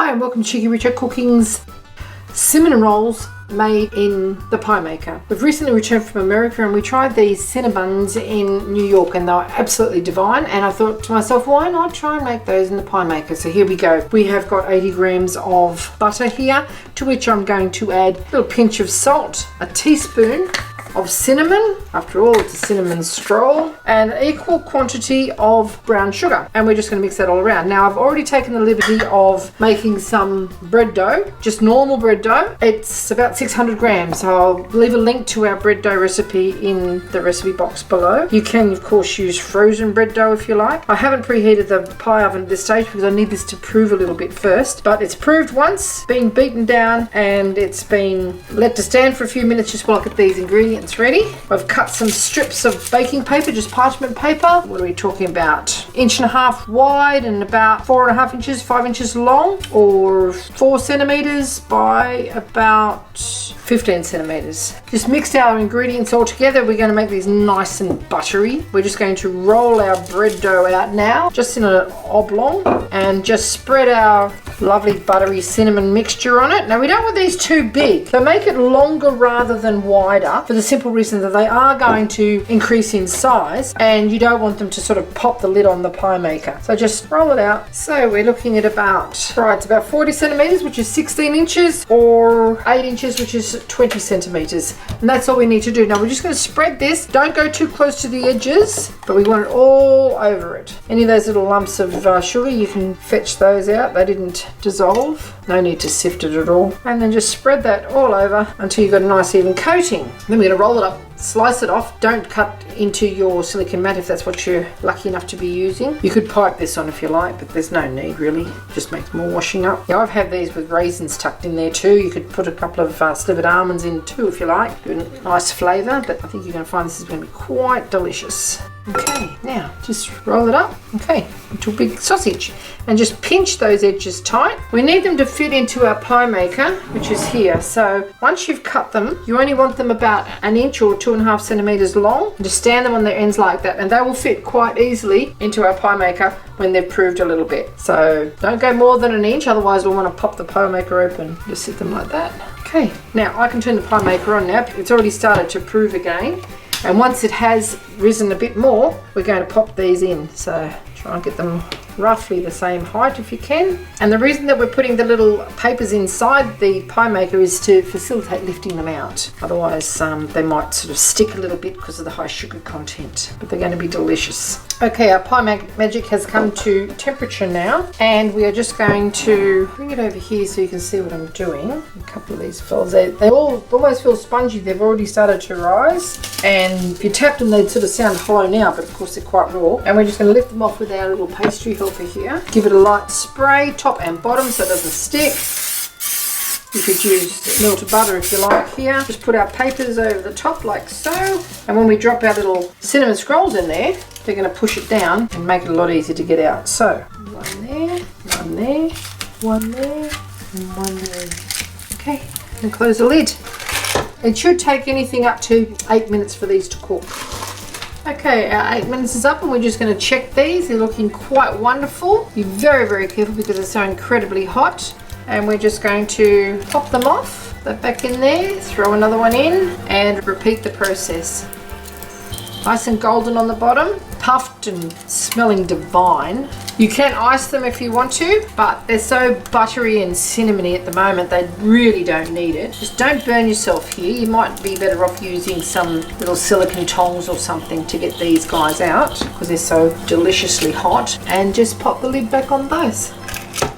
Hi and welcome to Cheeky Richo Cooking's cinnamon rolls made in the pie maker. We've recently returned from America and we tried these cinnamon buns in New York and they were absolutely divine, and I thought to myself, why not try and make those in the pie maker? So here we go. We have got 80 grams of butter here, to which I'm going to add a little pinch of salt, a teaspoon of cinnamon, after all it's a cinnamon stroll, and an equal quantity of brown sugar, and we're just going to mix that all around. Now I've already taken the liberty of making some bread dough, just normal bread dough. It's about 600 grams, so I'll leave a link to our bread dough recipe in the recipe box below. You can of course use frozen bread dough if you like. I haven't preheated the pie oven at this stage because I need this to prove a little bit first, but it's proved once, been beaten down, and it's been let to stand for a few minutes just while I get these ingredients ready. I've cut some strips of baking paper, just parchment paper. What are we talking about? 1.5 inches wide and about 4.5 inches, 5 inches long, or 4 centimeters by about 15 centimeters. Just mixed our ingredients all together. We're going to make these nice and buttery. We're just going to roll our bread dough out now, just in an oblong, and just spread our lovely buttery cinnamon mixture on it. Now we don't want these too big, so make it longer rather than wider, for the simple reason that they are going to increase in size and you don't want them to sort of pop the lid on the pie maker. So just roll it out. So we're looking at about, right, it's about 40 centimeters, which is 16 inches, or 8 inches, which is 20 centimeters. And that's all we need to do. Now we're just going to spread this. Don't go too close to the edges, but we want it all over it. Any of those little lumps of sugar, you can fetch those out. They didn't dissolve. No need to sift it at all. And then just spread that all over until you've got a nice even coating. Then we're going to roll it up, slice it off. Don't cut into your silicone mat if that's what you're lucky enough to be using. You could pipe this on if you like, but there's no need really. Just makes more washing up. Now I've had these with raisins tucked in there too. You could put a couple of slivered almonds in too if you like. Give it a nice flavour, but I think you're going to find this is going to be quite delicious. Okay, now just roll it up, okay, into a big sausage, and just pinch those edges tight. We need them to fit into our pie maker, which is here. So once you've cut them, you only want them about 1 inch or 2.5 centimeters long. Just stand them on their ends like that, and they will fit quite easily into our pie maker when they've proved a little bit. So don't go more than 1 inch, otherwise we'll want to pop the pie maker open. Just sit them like that. Okay, now I can turn the pie maker on now. It's already started to prove again. And once it has risen a bit more, we're going to pop these in. So try and get them roughly the same height if you can. And the reason that we're putting the little papers inside the pie maker is to facilitate lifting them out. Otherwise they might sort of stick a little bit because of the high sugar content, but they're going to be delicious. Okay, our pie magic has come to temperature now, and we are just going to bring it over here so you can see what I'm doing. A couple of these fellas, they all almost feel spongy. They've already started to rise, and if you tap them they'd sort of sound hollow now, but of course they're quite raw. And we're just going to lift them off with our little pastry helper here. Give it a light spray top and bottom so it doesn't stick. You could use melted butter if you like here. Just put our papers over the top like so, and when we drop our little cinnamon scrolls in there, they're going to push it down and make it a lot easier to get out. So one there, one there, one there, and one there. Okay, and close the lid. It should take anything up to 8 minutes for these to cook. Okay, our 8 minutes is up and we're just going to check these. They're looking quite wonderful. Be very, very careful because they're so incredibly hot. And we're just going to pop them off, that back in there, throw another one in, and repeat the process. Nice and golden on the bottom, puffed and smelling divine. You can ice them if you want to, but they're so buttery and cinnamony at the moment, they really don't need it. Just don't burn yourself here. You might be better off using some little silicone tongs or something to get these guys out because they're so deliciously hot. And just pop the lid back on those.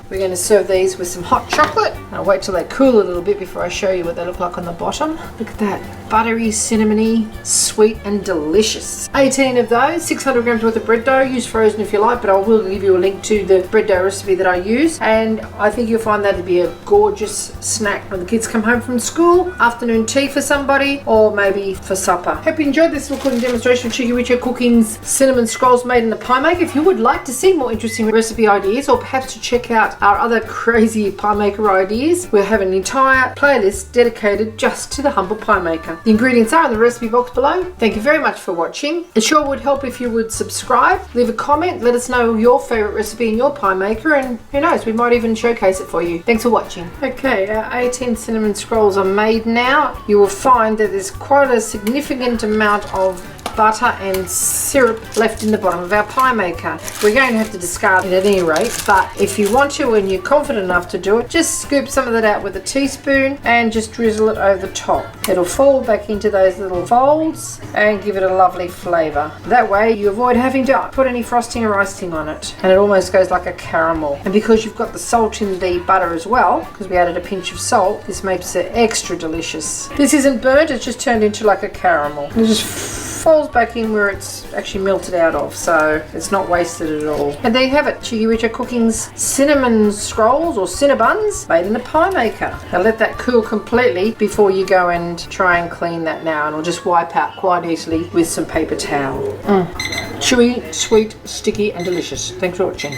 We're going to serve these with some hot chocolate. I'll wait till they cool a little bit before I show you what they look like on the bottom. Look at that, buttery, cinnamony, sweet and delicious. 18 of those, 600 grams worth of bread dough. Use frozen if you like, but I will give you a link to the bread dough recipe that I use. And I think you'll find that to be a gorgeous snack when the kids come home from school, afternoon tea for somebody, or maybe for supper. Hope you enjoyed this little cooking demonstration of Cheeky Richo Cooking's cinnamon scrolls made in the pie maker. If you would like to see more interesting recipe ideas, or perhaps to check out our other crazy pie maker ideas, we'll have an entire playlist dedicated just to the humble pie maker. The ingredients are in the recipe box below. Thank you very much for watching. It sure would help if you would subscribe, leave a comment, let us know your favourite recipe in your pie maker, and who knows, we might even showcase it for you. Thanks for watching. Okay, our 18 cinnamon scrolls are made now. You will find that there's quite a significant amount of butter and syrup left in the bottom of our pie maker. We're going to have to discard it at any rate, but if you want to and you're confident enough to do it, just scoop some of that out with a teaspoon and just drizzle it over the top. It'll fall back into those little folds and give it a lovely flavour. That way you avoid having to put any frosting or icing on it, and it almost goes like a caramel. And because you've got the salt in the butter as well, because we added a pinch of salt, this makes it extra delicious. This isn't burnt, it's just turned into like a caramel. It just falls back in where it's actually melted out of, so it's not wasted at all. And there you have it, cheekyricho Cooking's cinnamon scrolls or Cinnamon Buns made in the pie maker. Now let that cool completely before you go and try and clean that now, and it'll just wipe out quite easily with some paper towel. Chewy, sweet, sticky and delicious. Thanks for watching.